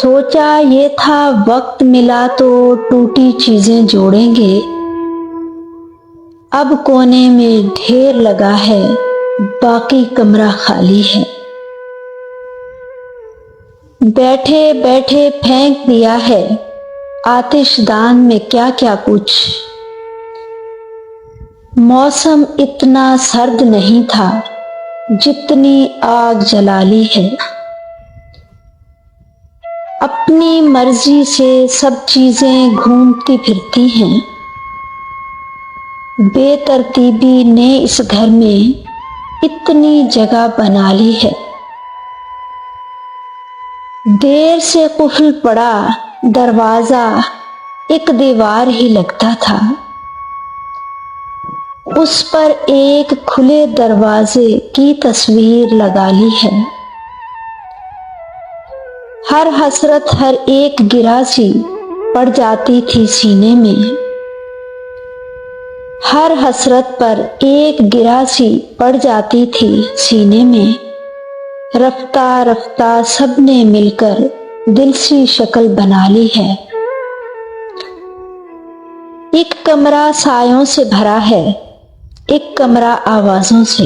सोचा ये था वक्त मिला तो टूटी चीजें जोड़ेंगे। अब कोने में ढेर लगा है, बाकी कमरा खाली है। बैठे बैठे फेंक दिया है आतिशदान में क्या क्या कुछ। मौसम इतना सर्द नहीं था जितनी आग जला ली है। अपनी मर्जी से सब चीजें घूमती फिरती हैं। बेतरतीबी ने इस घर में इतनी जगह बना ली है। देर से कुफल पड़ा दरवाजा एक दीवार ही लगता था। उस पर एक खुले दरवाजे की तस्वीर लगा ली है। हर हसरत हर एक गिरासी पड़ जाती थी सीने में। हर हसरत पर एक गिरासी पड़ जाती थी सीने में। रफ्ता रफ्ता सबने मिलकर दिल सी शक्ल बना ली है। एक कमरा सायों से भरा है, एक कमरा आवाजों से।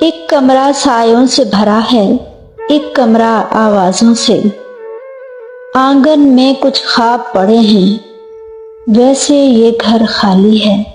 एक कमरा सायों से भरा है, एक कमरा आवाजों से। आंगन में कुछ ख्वाब पड़े हैं, वैसे ये घर खाली है।